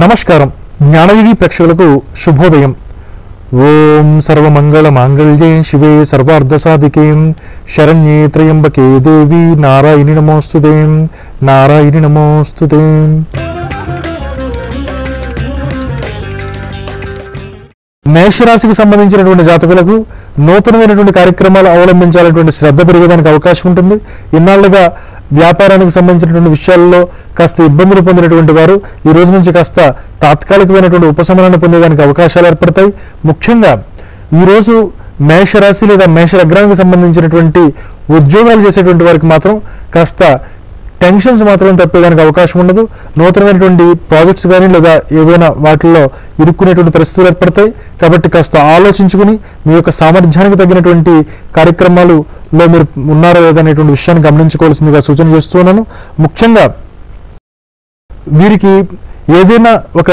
నమస్కారం. జ్ఞానయుగి ప్రేక్షకులకు శుభోదయం. ఓం సర్వమంగళ మాంగళ్యే శివే సర్వార్థసాధికే శరణ్యే త్రయంబకే దేవి నారాయణి నమోస్తుతే నారాయణి నమోస్తుతే. మేషరాశికి సంబంధించినటువంటి జాతకులకు నూతనమైనటువంటి కార్యక్రమాలు అవలంబించాలనేటువంటి శ్రద్ధ పెరిగేదానికి అవకాశం ఉంటుంది. ఇన్నాళ్లుగా వ్యాపారానికి సంబంధించినటువంటి విషయాల్లో కాస్త ఇబ్బందులు పొందినటువంటి వారు ఈ రోజు నుంచి కాస్త తాత్కాలికమైనటువంటి ఉపశమనాన్ని పొందేదానికి అవకాశాలు ఏర్పడతాయి. ముఖ్యంగా ఈరోజు మేషరాశి లేదా మేష లగ్నానికి సంబంధించినటువంటి ఉద్యోగాలు చేసేటువంటి వారికి మాత్రం కాస్త టెన్షన్స్ మాత్రం తప్పేదానికి అవకాశం ఉండదు. నూతనమైనటువంటి ప్రాజెక్ట్స్ కానీ లేదా ఏవైనా వాటిల్లో ఇరుక్కునేటువంటి పరిస్థితులు ఏర్పడతాయి. కాబట్టి కాస్త ఆలోచించుకుని మీ యొక్క సామర్థ్యానికి తగినటువంటి కార్యక్రమాలలో మీరు ఉన్నారో లేదనేటువంటి విషయాన్ని గమనించుకోవాల్సిందిగా సూచన చేస్తున్నాను. ముఖ్యంగా వీరికి ఏదైనా ఒక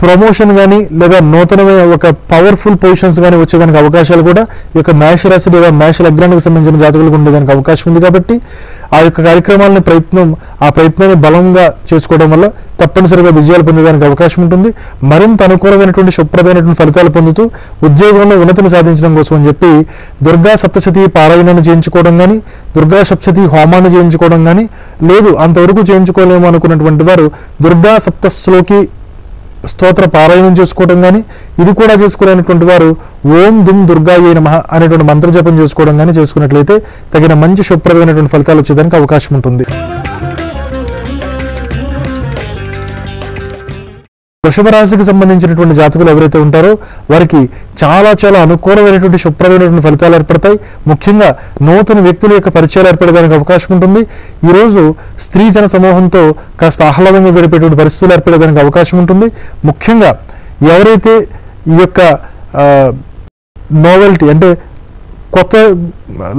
ప్రమోషన్ కానీ లేదా నూతనమైన ఒక పవర్ఫుల్ పొజిషన్స్ కానీ వచ్చేదానికి అవకాశాలు కూడా ఈ యొక్క మేషరాశి లేదా మేష లగ్నానికి సంబంధించిన జాతకులకు ఉండేదానికి అవకాశం ఉంది. కాబట్టి ఆ యొక్క కార్యక్రమాలని ప్రయత్నాన్ని బలంగా చేసుకోవడం వల్ల తప్పనిసరిగా విజయాలు పొందేదానికి అవకాశం ఉంటుంది. మరింత అనుకూలమైనటువంటి శుభ్రతమైనటువంటి ఫలితాలు పొందుతూ ఉద్యోగంలో ఉన్నతిని సాధించడం కోసం అని చెప్పి దుర్గా సప్తశతి పారాయణాన్ని చేయించుకోవడం కానీ, దుర్గా సప్తశతి హోమాన్ని చేయించుకోవడం కానీ, లేదు అంతవరకు చేయించుకోలేము అనుకున్నటువంటి వారు దుర్గా సప్తశ్లోకి స్తోత్ర పారాయణం చేసుకోవడం కానీ, ఇది కూడా చేసుకోలేనటువంటి వారు ఓం దుమ్ దుర్గాయే నమః అనేటువంటి మంత్రజపం చేసుకోవడం కానీ చేసుకున్నట్లయితే తగిన మంచి శుభ్రతమైనటువంటి ఫలితాలు వచ్చేదానికి అవకాశం ఉంటుంది. వృషభ రాశికి సంబంధించినటువంటి జాతకులు ఎవరైతే ఉంటారో వారికి చాలా చాలా అనుకూలమైనటువంటి శుభ్రమైనటువంటి ఫలితాలు ఏర్పడతాయి. ముఖ్యంగా నూతన వ్యక్తుల యొక్క పరిచయాలు ఏర్పడడానికి అవకాశం ఉంటుంది. ఈరోజు స్త్రీ జన సమూహంతో కాస్త ఆహ్లాదంగా గడిపేటువంటి పరిస్థితులు ఏర్పడడానికి అవకాశం ఉంటుంది. ముఖ్యంగా ఎవరైతే ఈ యొక్క నోవెల్టీ అంటే కొత్త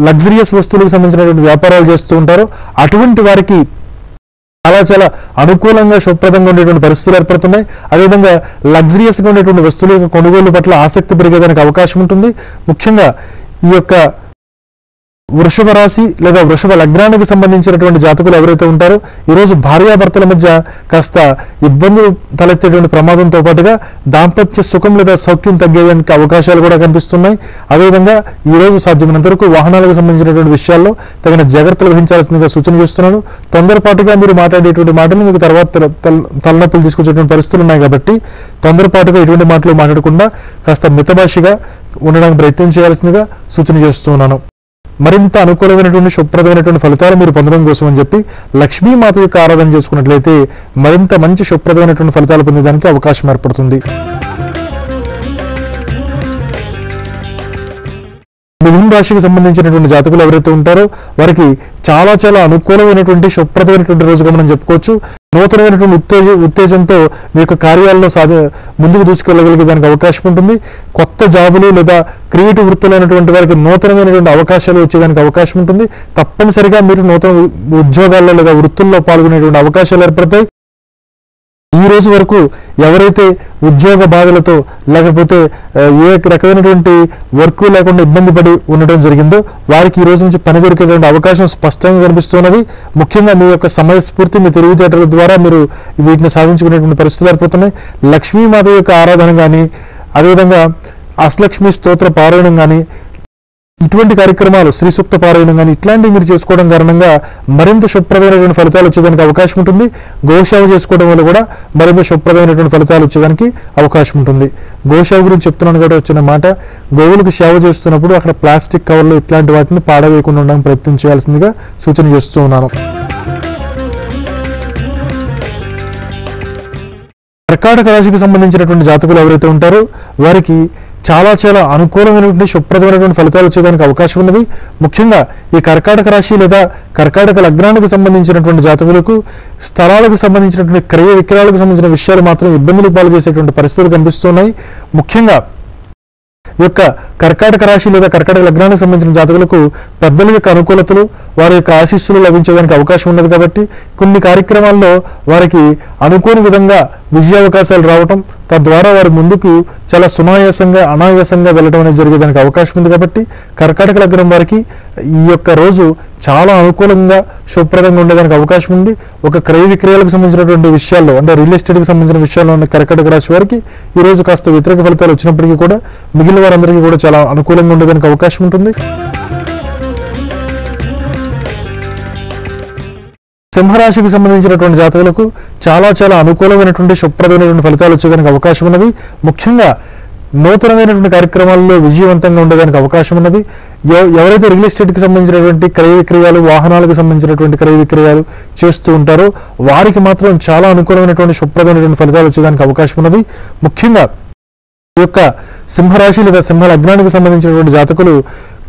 లగ్జరియస్ వస్తువులకు సంబంధించినటువంటి వ్యాపారాలు చేస్తూ ఉంటారో అటువంటి వారికి చాలా చాలా అనుకూలంగా శుభ్రతంగా ఉండేటువంటి పరిస్థితులు ఏర్పడుతున్నాయి. అదేవిధంగా లగ్జరియస్గా ఉండేటువంటి వస్తువుల యొక్క కొనుగోలు పట్ల ఆసక్తి పెరిగేదానికి అవకాశం ఉంటుంది. ముఖ్యంగా ఈ యొక్క వృషభ రాశి లేదా వృషభ లగ్నానికి సంబంధించినటువంటి జాతకులు ఎవరైతే ఉంటారో ఈరోజు భార్యాభర్తల మధ్య కాస్త ఇబ్బందులు తలెత్తేటువంటి ప్రమాదంతో పాటుగా దాంపత్య సుఖం లేదా సౌఖ్యం తగ్గేదానికి అవకాశాలు కూడా కనిపిస్తున్నాయి. అదేవిధంగా ఈరోజు సాధ్యమైనంత వరకు వాహనాలకు సంబంధించినటువంటి విషయాల్లో తగిన జాగ్రత్తలు వహించాల్సిందిగా సూచన చేస్తున్నాను. తొందరపాటుగా మీరు మాట్లాడేటువంటి మాటలు మీకు తర్వాత తలనొప్పులు తీసుకొచ్చేటువంటి పరిస్థితులు ఉన్నాయి. కాబట్టి తొందరపాటుగా ఎటువంటి మాటలు మాట్లాడకుండా కాస్త మితభాషిగా ఉండడానికి ప్రయత్నం చేయాల్సిందిగా సూచన చేస్తున్నాను. మరింత అనుకూలమైనటువంటి శుభ్రతమైనటువంటి ఫలితాలు మీరు పొందడం కోసం అని చెప్పి లక్ష్మీమాత యొక్క ఆరాధన చేసుకున్నట్లయితే మరింత మంచి శుభ్రతమైనటువంటి ఫలితాలు పొందేదానికి అవకాశం ఏర్పడుతుంది. మిథున రాశికి సంబంధించినటువంటి జాతకులు ఎవరైతే ఉంటారో వారికి చాలా చాలా అనుకూలమైనటువంటి శుభ్రతమైనటువంటి రోజుగా మనం చెప్పుకోవచ్చు. నూతనమైనటువంటి ఉత్తేజంతో మీ యొక్క కార్యాలను ముందుకు దూసుకెళ్ళగలిగే దానికి అవకాశం ఉంటుంది. కొత్త జాబులు లేదా క్రియేటివ్ వృత్తులైనటువంటి వారికి నూతనమైనటువంటి అవకాశాలు వచ్చేదానికి అవకాశం ఉంటుంది. తప్పనిసరిగా మీరు నూతన ఉద్యోగాల్లో లేదా వృత్తుల్లో పాల్గొనేటువంటి అవకాశాలు ఏర్పడతాయి. ఈ రోజు వరకు ఎవరైతే ఉద్యోగ బాధలతో లేకపోతే ఏ రకమైనటువంటి వర్క్ లేకుండా ఇబ్బంది పడి ఉండడం జరిగిందో వారికి ఈ రోజు నుంచి పని దొరికేటువంటి అవకాశం స్పష్టంగా కనిపిస్తున్నది. ముఖ్యంగా మీ యొక్క సమయస్ఫూర్తి మీ తెలివితేటల ద్వారా మీరు వీటిని సాధించుకునేటువంటి పరిస్థితులు ఏర్పడుతున్నాయి. లక్ష్మీమాత యొక్క ఆరాధన కానీ, అదేవిధంగా అష్టలక్ష్మి స్తోత్ర పారాయణం కానీ, ఇటువంటి కార్యక్రమాలు శ్రీ సూక్త పారాయణం కానీ ఇట్లాంటివి మీరు చేసుకోవడం కారణంగా మరింత శుభ్రతమైనటువంటి ఫలితాలు వచ్చేదానికి అవకాశం ఉంటుంది. గోసేవ చేసుకోవడం వల్ల కూడా మరింత శుభ్రతమైనటువంటి ఫలితాలు వచ్చేదానికి అవకాశం ఉంటుంది. గోసేవ గురించి చెప్తున్నాను కాబట్టి వచ్చిన మాట, గోవులకు సేవ చేస్తున్నప్పుడు అక్కడ ప్లాస్టిక్ కవర్లు ఇట్లాంటి వాటిని పాడవేయకుండా ఉండడానికి ప్రయత్నం చేయాల్సిందిగా సూచన చేస్తూ ఉన్నాను. కర్కాటక రాశికి సంబంధించినటువంటి జాతకులు ఎవరైతే ఉంటారో వారికి చాలా చాలా అనుకూలమైనటువంటి శుభ్రతమైనటువంటి ఫలితాలు వచ్చేదానికి అవకాశం ఉన్నది. ముఖ్యంగా ఈ కర్కాటక రాశి లేదా కర్కాటక లగ్నానికి సంబంధించినటువంటి జాతకులకు స్థలాలకు సంబంధించినటువంటి క్రయ విక్రయాలకు సంబంధించిన విషయాలు మాత్రం ఇబ్బందులు పాలు చేసేటువంటి పరిస్థితులు కనిపిస్తున్నాయి. ముఖ్యంగా ఈ యొక్క కర్కాటక రాశి లేదా కర్కాటక లగ్నానికి సంబంధించిన జాతకులకు పెద్దల యొక్క అనుకూలతలు వారి యొక్క ఆశీస్సులు లభించడానికి అవకాశం ఉన్నది. కాబట్టి కొన్ని కార్యక్రమాల్లో వారికి అనుకోని విధంగా విజయావకాశాలు రావటం, తద్వారా వారి ముందుకు చాలా సునాయాసంగా అనాయాసంగా వెళ్ళడం అనేది జరిగేదానికి అవకాశం ఉంది. కాబట్టి కర్కాటక లగ్నం వారికి ఈ యొక్క రోజు చాలా అనుకూలంగా శుభప్రదంగా ఉండేదానికి అవకాశం ఉంది. ఒక క్రయ విక్రయాలకు సంబంధించినటువంటి విషయాల్లో అంటే రియల్ ఎస్టేట్కి సంబంధించిన విషయాల్లో ఉన్న కర్కాటక రాశి వారికి ఈ రోజు కాస్త వ్యతిరేక ఫలితాలు వచ్చినప్పటికీ కూడా మిగిలిన వారందరికీ కూడా చాలా అనుకూలంగా ఉండేదానికి అవకాశం ఉంటుంది. సింహరాశికి సంబంధించినటువంటి జాతకులకు చాలా అనుకూలమైనటువంటి శుభప్రదమైనటువంటి ఫలితాలు వచ్చేదానికి అవకాశం ఉన్నది. ముఖ్యంగా నూతనమైనటువంటి కార్యక్రమాల్లో విజయవంతంగా ఉండేదానికి అవకాశం ఉన్నది. ఎవరైతే రియల్ ఎస్టేట్కి సంబంధించినటువంటి క్రయ విక్రయాలు, వాహనాలకు సంబంధించినటువంటి క్రయ విక్రయాలు చేస్తూ ఉంటారో వారికి మాత్రం చాలా అనుకూలమైనటువంటి శుభప్రదమైనటువంటి ఫలితాలు వచ్చేదానికి అవకాశం ఉన్నది. ముఖ్యంగా ఈ యొక్క సింహరాశి లేదా సింహ లగ్నానికి సంబంధించినటువంటి జాతకులు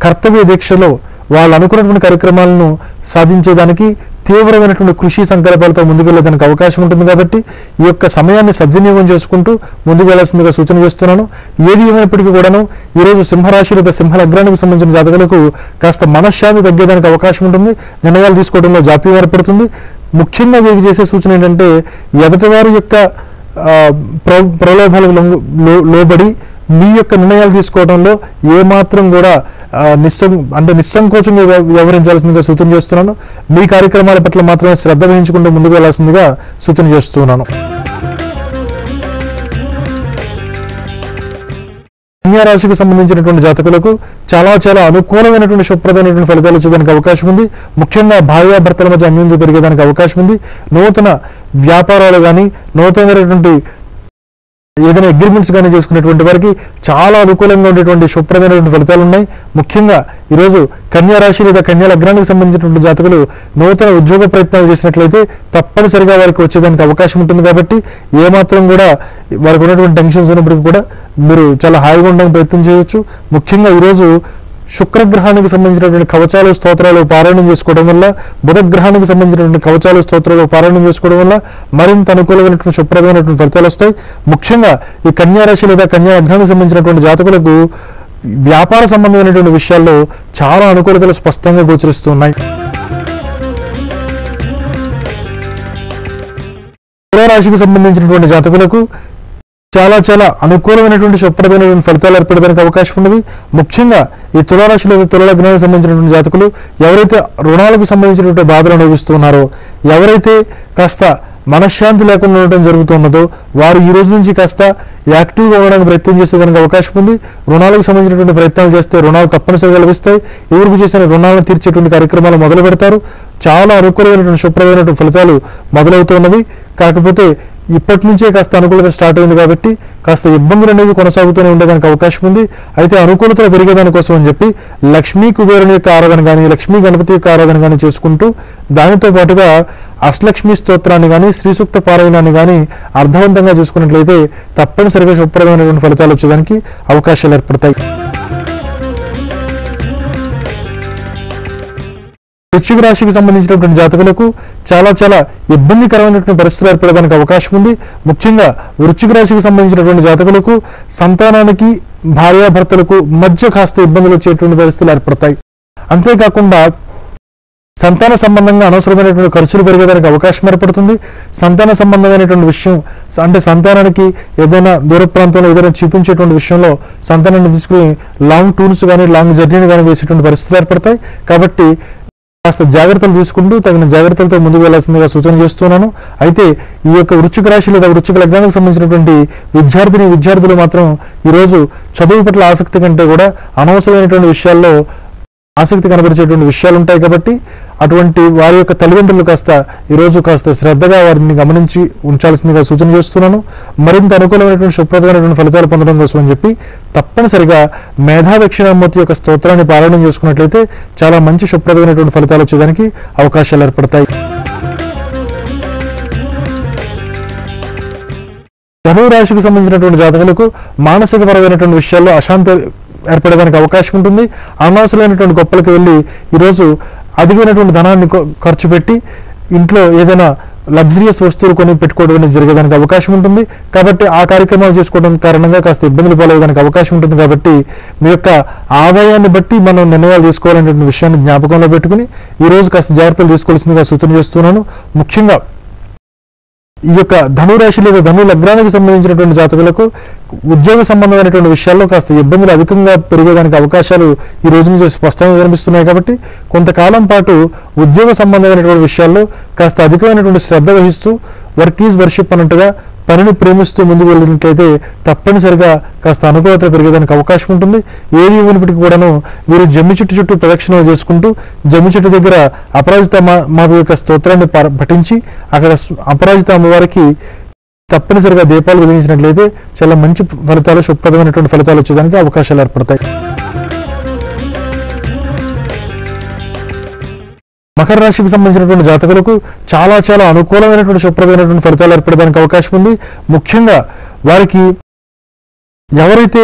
కర్తవ్య దీక్షలో వాళ్ళు అనుకున్నటువంటి కార్యక్రమాలను సాధించేదానికి తీవ్రమైనటువంటి కృషి సంకల్పాలతో ముందుకు వెళ్ళడానికి అవకాశం ఉంటుంది. కాబట్టి ఈ యొక్క సమయాన్ని సద్వినియోగం చేసుకుంటూ ముందుకు వెళ్లాల్సిందిగా సూచన చేస్తున్నాను. ఏది ఏమైనప్పటికీ కూడాను ఈరోజు సింహరాశి లేదా సింహ లగ్నానికి సంబంధించిన జాతకులకు కాస్త మనశ్శాంతి తగ్గేదానికి అవకాశం ఉంటుంది. నిర్ణయాలు తీసుకోవడంలో జాప్యం ఏర్పడుతుంది. ముఖ్యంగా వీరికి చేసే సూచన ఏంటంటే ఎదుటివారి యొక్క ప్రలోభాలకు లోబడి మీ యొక్క నిర్ణయాలు తీసుకోవడంలో ఏమాత్రం కూడా నిస్సంకోచంగా వ్యవహరించాల్సిందిగా సూచన చేస్తున్నాను. మీ కార్యక్రమాల పట్ల మాత్రమే శ్రద్ధ వహించుకుంటూ ముందుకు వెళ్లాల్సిందిగా సూచన చేస్తున్నాను. కన్యా రాశికి సంబంధించినటువంటి జాతకులకు చాలా అనుకూలమైనటువంటి శుభప్రదమైనటువంటి ఫలితాలు వచ్చేదానికి అవకాశం ఉంది. ముఖ్యంగా భార్యాభర్తల మధ్య అన్యోన్యత పెరిగేదానికి అవకాశం ఉంది. నూతన వ్యాపారాలు కానీ నూతనమైనటువంటి ఏదైనా అగ్రిమెంట్స్ కానీ చేసుకునేటువంటి వారికి చాలా అనుకూలంగా ఉండేటువంటి శుభప్రదమైనటువంటి ఫలితాలు ఉన్నాయి. ముఖ్యంగా ఈరోజు కన్యా రాశి లేదా కన్యా లగ్నానికి సంబంధించినటువంటి జాతకులు నూతన ఉద్యోగ ప్రయత్నాలు చేసినట్లయితే తప్పనిసరిగా వారికి వచ్చేదానికి అవకాశం ఉంటుంది. కాబట్టి ఏమాత్రం కూడా వారికి ఉన్నటువంటి టెన్షన్స్ ఉన్నప్పటికీ కూడా మీరు చాలా హాయిగా ఉండడానికి ప్రయత్నం చేయవచ్చు. ముఖ్యంగా ఈరోజు శుక్రగ్రహానికి సంబంధించినటువంటి కవచాలు స్తోత్రాలు పారాయణం చేసుకోవడం వల్ల, బుధగ్రహానికి సంబంధించినటువంటి కవచాలు స్తోత్రాలు పారాయణం చేసుకోవడం వల్ల మరింత అనుకూలమైనటువంటి శుభప్రదమైనటువంటి ఫలితాలు వస్తాయి. ముఖ్యంగా ఈ కన్యా రాశి లేదా కన్యా లగ్నానికి సంబంధించినటువంటి జాతకులకు వ్యాపార సంబంధమైనటువంటి విషయాల్లో చాలా అనుకూలతలు స్పష్టంగా గోచరిస్తున్నాయి. తులారాశికి సంబంధించినటువంటి జాతకులకు చాలా అనుకూలమైనటువంటి శుభప్రదమైనటువంటి ఫలితాలు ఏర్పడడానికి అవకాశం ఉన్నది. ముఖ్యంగా ఈ తులారాశి లేదా తుల లగ్నానికి సంబంధించినటువంటి జాతకులు ఎవరైతే రుణాలకు సంబంధించినటువంటి బాధలు అనుభవిస్తున్నారో, ఎవరైతే కాస్త మనశ్శాంతి లేకుండా ఉండటం జరుగుతున్నదో వారు ఈ రోజు నుంచి కాస్త యాక్టివ్గా ఉండడానికి ప్రయత్నం చేసేదానికి అవకాశం ఉంది. రుణాలకు సంబంధించినటువంటి ప్రయత్నాలు చేస్తే రుణాలు తప్పనిసరిగా లభిస్తాయి. ఎదురుకు చేసిన రుణాలను తీర్చేటువంటి కార్యక్రమాలు మొదలు పెడతారు. చాలా అనుకూలమైనటువంటి శుభప్రదమైనటువంటి ఫలితాలు మొదలవుతున్నవి. కాకపోతే ఇప్పటి నుంచే కాస్త అనుకూలత స్టార్ట్ అయింది కాబట్టి కాస్త ఇబ్బందులు అనేది కొనసాగుతూనే ఉండేదానికి అవకాశం ఉంది. అయితే అనుకూలతలు పెరిగేదానికోసం అని చెప్పి లక్ష్మీ కుబేరుని యొక్క ఆరాధన కానీ, లక్ష్మీ గణపతి యొక్క ఆరాధన కానీ చేసుకుంటూ దానితో పాటుగా అష్టలక్ష్మి స్తోత్రాన్ని కానీ, శ్రీ సూక్త పారాయణాన్ని కానీ అర్థవంతంగా చేసుకున్నట్లయితే తప్పనిసరిగా శుభప్రదమైనటువంటి ఫలితాలు వచ్చేదానికి అవకాశాలు ఏర్పడతాయి. వృశ్చిక రాశికి సంబంధించినటువంటి జాతకులకు చాలా ఇబ్బందికరమైనటువంటి పరిస్థితులు ఏర్పడడానికి అవకాశం ఉంది. ముఖ్యంగా వృశ్చిక రాశికి సంబంధించినటువంటి జాతకులకు సంతానానికి భార్యాభర్తలకు మధ్య కాస్త ఇబ్బందులు వచ్చేటువంటి పరిస్థితులు ఏర్పడతాయి. అంతేకాకుండా సంతాన సంబంధంగా అనవసరమైనటువంటి ఖర్చులు పెరిగేదానికి అవకాశం ఏర్పడుతుంది. సంతాన సంబంధమైనటువంటి విషయం అంటే సంతానానికి ఏదైనా దూర ప్రాంతంలో ఏదైనా చూపించేటువంటి విషయంలో సంతానాన్ని తీసుకుని లాంగ్ టూర్స్ కానీ లాంగ్ జర్నీని కానీ వేసేటువంటి పరిస్థితులు ఏర్పడతాయి. కాబట్టి కాస్త జాగ్రత్తలు తీసుకుంటూ తగిన జాగ్రత్తలతో ముందుకు వెళ్లాల్సిందిగా సూచన చేస్తున్నాను. అయితే ఈ యొక్క వృశ్చిక రాశి లేదా వృశ్చిక లగ్నానికి సంబంధించినటువంటి విద్యార్థులు మాత్రం ఈరోజు చదువు పట్ల ఆసక్తి కంటే కూడా అనవసరమైనటువంటి విషయాల్లో ఆసక్తి కనబరిచేటువంటి విషయాలు ఉంటాయి. కాబట్టి అటువంటి వారి యొక్క తల్లిదండ్రులు ఈరోజు కాస్త శ్రద్ధగా వారిని గమనించి ఉంచాల్సిందిగా సూచన చేస్తున్నాను. మరింత అనుకూలమైనటువంటి శుభప్రదమైనటువంటి ఫలితాలు పొందడం కోసం అని చెప్పి తప్పనిసరిగా మేధా దక్షిణామూర్తి యొక్క స్తోత్రాన్ని పారాయణం చేసుకున్నట్లయితే చాలా మంచి శుభప్రదమైనటువంటి ఫలితాలు వచ్చేదానికి అవకాశాలు ఏర్పడతాయి. ధనువు రాశికి సంబంధించినటువంటి జాతకులకు మానసిక పరమైనటువంటి విషయాల్లో అశాంతి ఏర్పడేదానికి అవకాశం ఉంటుంది. అనవసరమైనటువంటి గొప్పలకు వెళ్ళి ఈరోజు అధికమైనటువంటి ధనాన్ని ఖర్చు పెట్టి ఇంట్లో ఏదైనా లగ్జరియస్ వస్తువులు కొని పెట్టుకోవడం అనేది జరిగేదానికి అవకాశం ఉంటుంది. కాబట్టి ఆ కార్యక్రమాలు చేసుకోవడం కారణంగా కాస్త ఇబ్బందులు పాలయ్యేదానికి అవకాశం ఉంటుంది. కాబట్టి మీ యొక్క ఆదాయాన్ని బట్టి మనం నిర్ణయాలు తీసుకోవాలనేటువంటి విషయాన్ని జ్ఞాపకంలో పెట్టుకుని ఈరోజు కాస్త జాగ్రత్తలు తీసుకోవాల్సిందిగా సూచన చేస్తున్నాను. ముఖ్యంగా ఈ యొక్క ధనురాశి లేదా ధను లగ్నానికి సంబంధించినటువంటి జాతకులకు ఉద్యోగ సంబంధమైనటువంటి విషయాల్లో కాస్త ఇబ్బందులు అధికంగా పెరిగేదానికి అవకాశాలు ఈ రోజు నుంచి స్పష్టంగా కనిపిస్తున్నాయి. కాబట్టి కొంతకాలం పాటు ఉద్యోగ సంబంధమైనటువంటి విషయాల్లో కాస్త అధికమైనటువంటి శ్రద్ధ వహిస్తూ వర్క్ ఈజ్ వర్షిప్ అన్నట్టుగా పనిని ప్రేమిస్తూ ముందుకు వెళ్ళినట్లయితే తప్పనిసరిగా కాస్త అనుకూలత పెరిగేదానికి అవకాశం ఉంటుంది. ఏది ఇవ్వనప్పటికీ కూడాను వీరు జమ్మి చెట్టు చుట్టూ ప్రదక్షిణలు చేసుకుంటూ జమ్మి చెట్టు దగ్గర అపరాజిత మాత యొక్క స్తోత్రాన్ని పఠించి అక్కడ అపరాజిత అమ్మవారికి తప్పనిసరిగా దీపాలు వెలిగించినట్లయితే చాలా మంచి ఫలితాలు, శుభ్రదమైనటువంటి ఫలితాలు వచ్చేదానికి అవకాశాలు ఏర్పడతాయి. మకర రాశికి సంబంధించినటువంటి జాతకులకు చాలా చాలా అనుకూలమైనటువంటి శుభ్రదమైనటువంటి ఫలితాలు ఏర్పడడానికి అవకాశం ఉంది. ముఖ్యంగా వారికి ఎవరైతే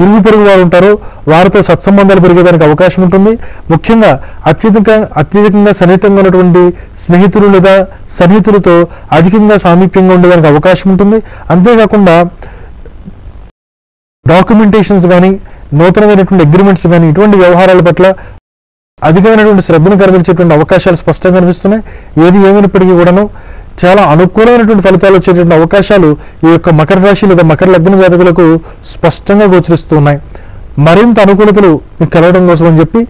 ఇరుగు పొరుగు వారు ఉంటారో వారితో సత్సంబంధాలు పెరిగేదానికి అవకాశం ఉంటుంది. ముఖ్యంగా అత్యధికంగా సన్నిహితంగా ఉన్నటువంటి స్నేహితులు లేదా సన్నిహితులతో అధికంగా సామీప్యంగా ఉండేదానికి అవకాశం ఉంటుంది. అంతేకాకుండా డాక్యుమెంటేషన్స్ కానీ నూతనమైనటువంటి అగ్రిమెంట్స్ కానీ ఇటువంటి వ్యవహారాల పట్ల అధికమైనటువంటి శ్రద్ధను కనిపించేటువంటి అవకాశాలు స్పష్టంగా కనిపిస్తున్నాయి. ఏది ఏమైనప్పటికీ కూడాను చాలా అనుకూలమైనటువంటి ఫలితాలు వచ్చేటువంటి అవకాశాలు ఈ యొక్క మకర రాశి లేదా మకర లగ్న జాతకులకు స్పష్టంగా గోచరిస్తున్నాయి. మరింత అనుకూలతలు మీకు కలగడం కోసం అని చెప్పి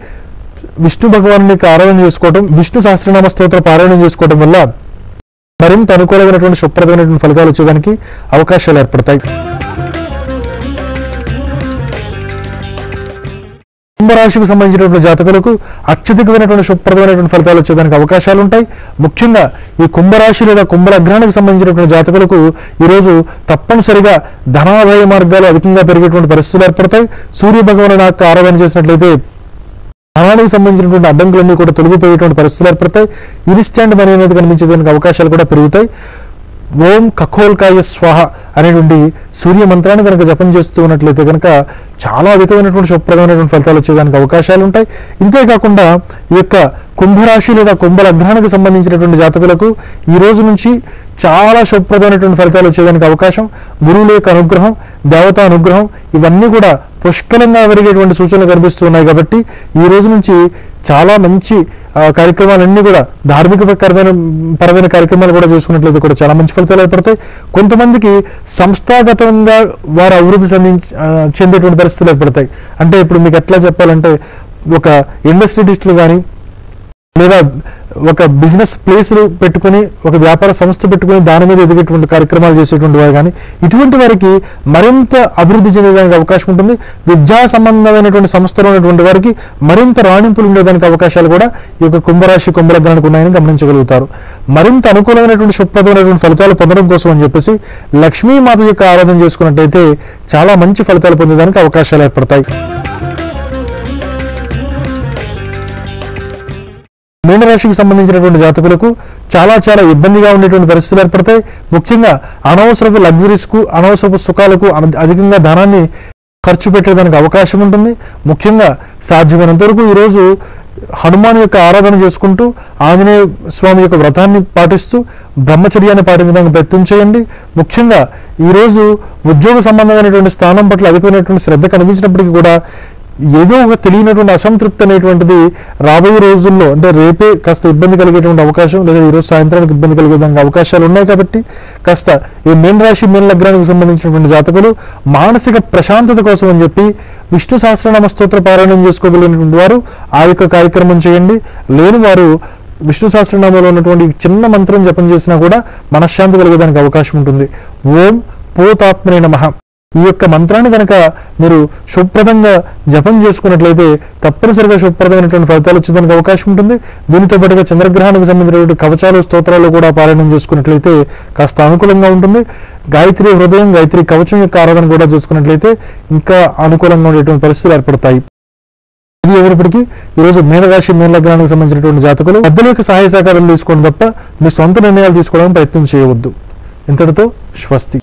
విష్ణు భగవాను ఆరాధన చేసుకోవడం, విష్ణు సహస్రనామ స్తోత్ర పారాయణం చేసుకోవడం వల్ల మరింత అనుకూలమైనటువంటి శుభ్రదమైనటువంటి ఫలితాలు వచ్చేదానికి అవకాశాలు ఏర్పడతాయి. కుంభరాశికి సంబంధించినటువంటి జాతకులకు అత్యధికమైనటువంటి శుభ్రదమైనటువంటి ఫలితాలు వచ్చేదానికి అవకాశాలు ఉంటాయి. ముఖ్యంగా ఈ కుంభరాశి లేదా కుంభలగ్నానికి సంబంధించినటువంటి జాతకులకు ఈరోజు తప్పనిసరిగా ధనాదాయ మార్గాలు అధికంగా పెరిగేటువంటి పరిస్థితులు ఏర్పడతాయి. సూర్య భగవాను నాకు ఆరాధన చేసినట్లయితే ధనానికి సంబంధించినటువంటి అడ్డంకులన్నీ కూడా తొలగిపోయేటువంటి పరిస్థితులు ఏర్పడతాయి. ఇన్స్టాంట్ మనీ అనేది కనిపించేదానికి అవకాశాలు కూడా పెరుగుతాయి. ఓం కఖోల్కాయ స్వాహ అనేటువంటి సూర్య మంత్రాన్ని కనుక జపం చేస్తూ ఉన్నట్లయితే కనుక చాలా అధికమైనటువంటి శుభ్రదమైనటువంటి ఫలితాలు వచ్చేదానికి అవకాశాలు ఉంటాయి. ఇంతేకాకుండా ఈ యొక్క కుంభరాశి లేదా కుంభలగ్నానికి సంబంధించినటువంటి జాతకులకు ఈ రోజు నుంచి చాలా శుభ్రదమైనటువంటి ఫలితాలు వచ్చేదానికి అవకాశం, గురువుల యొక్క అనుగ్రహం, దేవతా అనుగ్రహం ఇవన్నీ కూడా పుష్కలంగా పెరిగేటువంటి సూచనలు కనిపిస్తున్నాయి. కాబట్టి ఈ రోజు నుంచి చాలా మంచి కార్యక్రమాలన్నీ కూడా ధార్మిక పరమైన కార్యక్రమాలు కూడా చేసుకున్నట్లయితే కూడా చాలా మంచి ఫలితాలు ఏర్పడతాయి. కొంతమందికి సంస్థాగతంగా వారు అభివృద్ధి చెందేటువంటి పరిస్థితులు ఏర్పడతాయి. అంటే ఇప్పుడు మీకు ఎట్లా చెప్పాలంటే ఒక ఇండస్ట్రియలిస్టులు కానీ లేదా ఒక బిజినెస్ ప్లేస్లు పెట్టుకుని ఒక వ్యాపార సంస్థ పెట్టుకుని దాని మీద ఎదిగేటువంటి కార్యక్రమాలు చేసేటువంటి వారు కానీ ఇటువంటి వారికి మరింత అభివృద్ధి చెందేదానికి అవకాశం ఉంటుంది. విద్యా సంబంధమైనటువంటి సంస్థలో ఉన్నటువంటి వారికి మరింత రాణింపులు ఉండేదానికి అవకాశాలు కూడా ఈ యొక్క కుంభరాశి కుంభలగ్నానికి ఉన్నాయని గమనించగలుగుతారు. మరింత అనుకూలమైనటువంటి శుభ్రదమైనటువంటి ఫలితాలు పొందడం కోసం అని చెప్పేసి లక్ష్మీమాత యొక్క ఆరాధన చేసుకున్నట్టయితే చాలా మంచి ఫలితాలు పొందేదానికి అవకాశాలు ఏర్పడతాయి. మీనరాశికి సంబంధించినటువంటి జాతకులకు చాలా చాలా ఇబ్బందిగా ఉండేటువంటి పరిస్థితులు ఏర్పడతాయి. ముఖ్యంగా అనవసరపు లగ్జరీస్కు, అనవసరపు సుఖాలకు అధికంగా ధనాన్ని ఖర్చు పెట్టేదానికి అవకాశం ఉంటుంది. ముఖ్యంగా సాధ్యమైనంత వరకు ఈరోజు హనుమాన్ యొక్క ఆరాధన చేసుకుంటూ ఆంజనేయ స్వామి యొక్క వ్రతాన్ని పాటిస్తూ బ్రహ్మచర్యాన్ని పాటించడానికి ప్రయత్నం చేయండి. ముఖ్యంగా ఈరోజు ఉద్యోగ సంబంధమైనటువంటి స్థానం పట్ల అధికమైనటువంటి శ్రద్ధ కనిపించినప్పటికీ కూడా ఏదో ఒక తెలియనటువంటి అసంతృప్తి అనేటువంటిది రాబోయే రోజుల్లో అంటే రేపే కాస్త ఇబ్బంది కలిగేటువంటి అవకాశం లేదా ఈరోజు సాయంత్రానికి ఇబ్బంది కలిగేదానికి అవకాశాలు ఉన్నాయి. కాబట్టి కాస్త ఈ మీన రాశి మీన లగ్నానికి సంబంధించినటువంటి జాతకులు మానసిక ప్రశాంతత కోసం అని చెప్పి విష్ణు సహస్రనామ స్తోత్ర పారాయణం చేసుకోగలిగినటువంటి వారు ఆ యొక్క కార్యక్రమం చేయండి. లేని వారు విష్ణు సహస్రనామంలో ఉన్నటువంటి చిన్న మంత్రం జపం చేసినా కూడా మనశ్శాంతి కలిగేదానికి అవకాశం ఉంటుంది. ఓం పూతాత్మనే నమః ఈ యొక్క మంత్రాన్ని కనుక మీరు శుభ్రదంగా జపం చేసుకున్నట్లయితే తప్పనిసరిగా శుభ్రదమైనటువంటి ఫలితాలు వచ్చేదానికి అవకాశం ఉంటుంది. దీనితో పాటుగా చంద్రగ్రహానికి సంబంధించినటువంటి కవచాలు స్తోత్రాలు కూడా పారాయణం చేసుకున్నట్లయితే కాస్త అనుకూలంగా ఉంటుంది. గాయత్రి హృదయం, గాయత్రి కవచం యొక్క ఆరాధన కూడా చేసుకున్నట్లయితే ఇంకా అనుకూలంగా ఉండేటువంటి పరిస్థితులు ఏర్పడతాయి. ఇది ఎవరిప్పటికీ ఈరోజు మీనరాశి మీన లగ్నానికి సంబంధించినటువంటి జాతకులు పెద్దల యొక్క సహాయ సహకారాలు తీసుకోవడం తప్ప మీ సొంత నిర్ణయాలు తీసుకోవడానికి ప్రయత్నం చేయవద్దు. ఇంతటితో స్వస్తి.